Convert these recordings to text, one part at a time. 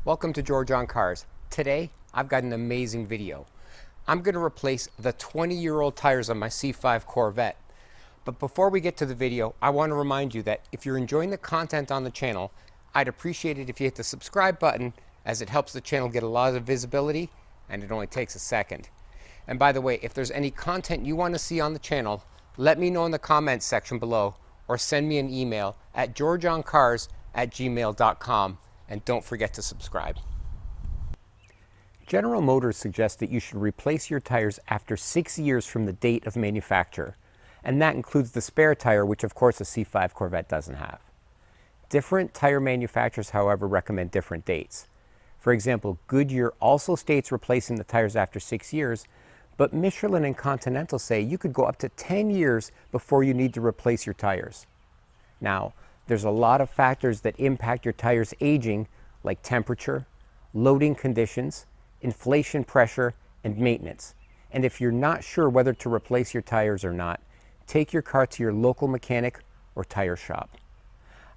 Welcome to George on Cars. Today, I've got an amazing video. I'm going to replace the 20-year-old tires on my C5 Corvette. But before we get to the video, I want to remind you that if you're enjoying the content on the channel, I'd appreciate it if you hit the subscribe button, as it helps the channel get a lot of visibility, and it only takes a second. And by the way, if there's any content you want to see on the channel, let me know in the comments section below, or send me an email at georgeoncars@gmail.com. And don't forget to subscribe. General Motors suggests that you should replace your tires after 6 years from the date of manufacture, and that includes the spare tire, which of course a C5 Corvette doesn't have. Different tire manufacturers, however, recommend different dates. For example, Goodyear also states replacing the tires after 6 years, but Michelin and Continental say you could go up to 10 years before you need to replace your tires. Now, there's a lot of factors that impact your tires aging, like temperature, loading conditions, inflation pressure, and maintenance. And if you're not sure whether to replace your tires or not, take your car to your local mechanic or tire shop.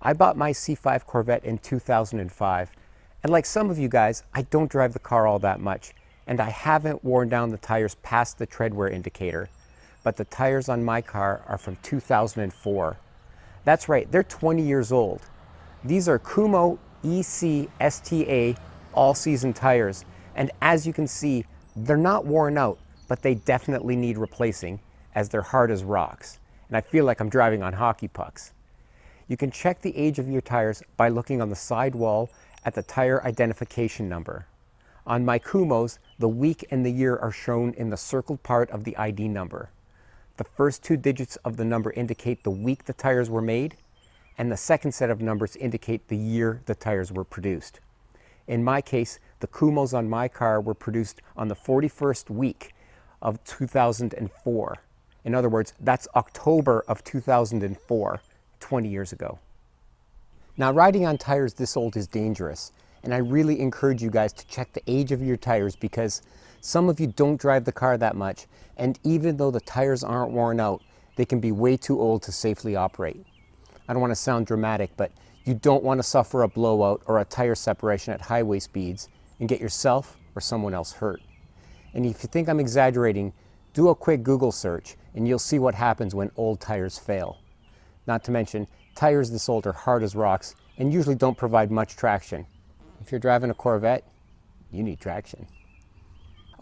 I bought my C5 Corvette in 2005, and like some of you guys, I don't drive the car all that much, and I haven't worn down the tires past the tread wear indicator, but the tires on my car are from 2004. That's right, they're 20 years old. These are Kumho EC STA all-season tires, and as you can see, they're not worn out, but they definitely need replacing, as they're hard as rocks. And I feel like I'm driving on hockey pucks. You can check the age of your tires by looking on the sidewall at the tire identification number. On my Kumhos, the week and the year are shown in the circled part of the ID number. The first 2 digits of the number indicate the week the tires were made, and the second set of numbers indicate the year the tires were produced. In my case, the Kumhos on my car were produced on the 41st week of 2004. In other words, that's October of 2004, 20 years ago. Now, riding on tires this old is dangerous, and I really encourage you guys to check the age of your tires, because some of you don't drive the car that much, and even though the tires aren't worn out, they can be way too old to safely operate. I don't want to sound dramatic, but you don't want to suffer a blowout or a tire separation at highway speeds and get yourself or someone else hurt. And if you think I'm exaggerating, do a quick Google search and you'll see what happens when old tires fail. Not to mention, tires this old are hard as rocks and usually don't provide much traction. If you're driving a Corvette, you need traction.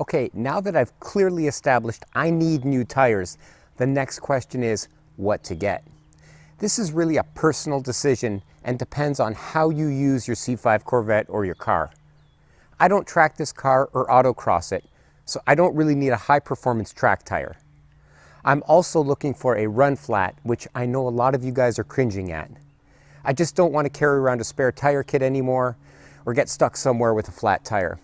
Okay, now that I've clearly established I need new tires, the next question is what to get. This is really a personal decision and depends on how you use your C5 Corvette or your car. I don't track this car or autocross it, so I don't really need a high-performance track tire. I'm also looking for a run flat, which I know a lot of you guys are cringing at. I just don't want to carry around a spare tire kit anymore or get stuck somewhere with a flat tire.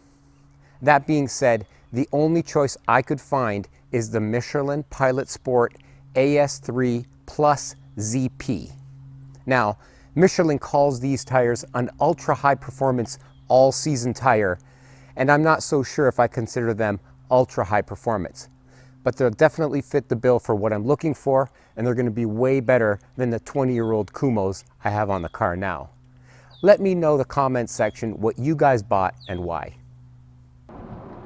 That being said, the only choice I could find is the Michelin Pilot Sport AS3 Plus ZP. Now, Michelin calls these tires an ultra high performance all-season tire, and I'm not so sure if I consider them ultra high performance. But they'll definitely fit the bill for what I'm looking for, and they're going to be way better than the 20-year-old Kumhos I have on the car now. Let me know in the comments section what you guys bought and why.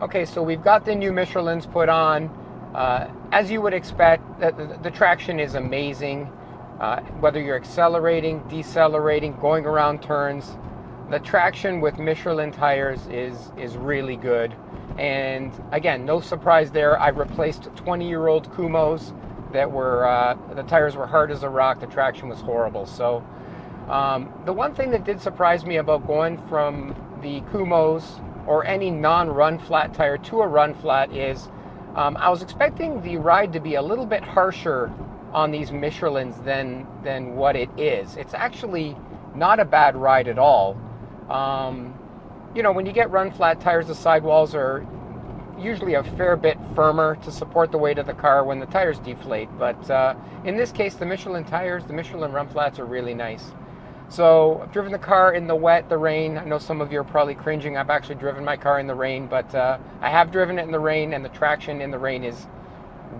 Okay, so we've got the new Michelins put on. As you would expect, the traction is amazing. Whether you're accelerating, decelerating, going around turns, the traction with Michelin tires is really good. And again, no surprise there. I replaced 20-year-old Kumhos that were, the tires were hard as a rock, the traction was horrible. So the one thing that did surprise me about going from the Kumhos or any non-run flat tire to a run flat is I was expecting the ride to be a little bit harsher on these Michelins than what it is. It's actually not a bad ride at all. You know, when you get run flat tires, the sidewalls are usually a fair bit firmer to support the weight of the car when the tires deflate. But in this case, the Michelin tires, the Michelin run flats are really nice. So I've driven the car in the wet, the rain. I know some of you are probably cringing. I've actually driven my car in the rain, but I have driven it in the rain, and the traction in the rain is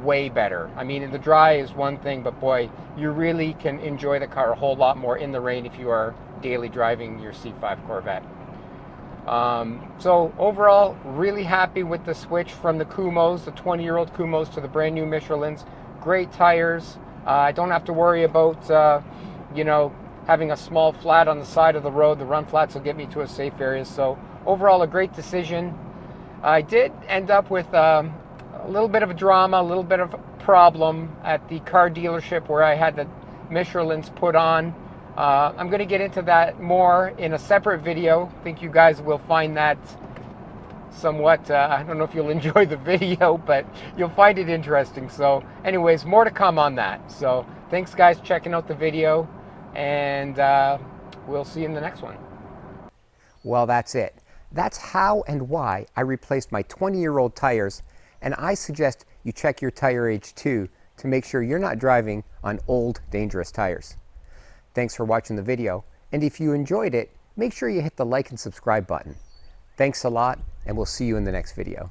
way better. I mean, in the dry is one thing, but boy, you really can enjoy the car a whole lot more in the rain if you are daily driving your C5 Corvette. So overall, really happy with the switch from the Kumos, the 20-year-old Kumos, to the brand new Michelins. Great tires. I don't have to worry about, you know, having a small flat on the side of the road. The run flats will get me to a safe area. So overall, a great decision. I did end up with a little bit of a drama, a little bit of a problem at the car dealership where I had the Michelins put on. I'm going to get into that more in a separate video. I think you guys will find that somewhat, I don't know if you'll enjoy the video, but you'll find it interesting. So anyways, more to come on that. So thanks guys checking out the video, and we'll see you in the next one. Well, that's it. That's how and why I replaced my 20-year-old tires, and I suggest you check your tire age too to make sure you're not driving on old, dangerous tires. Thanks for watching the video, and if you enjoyed it, make sure you hit the like and subscribe button. Thanks a lot, and we'll see you in the next video.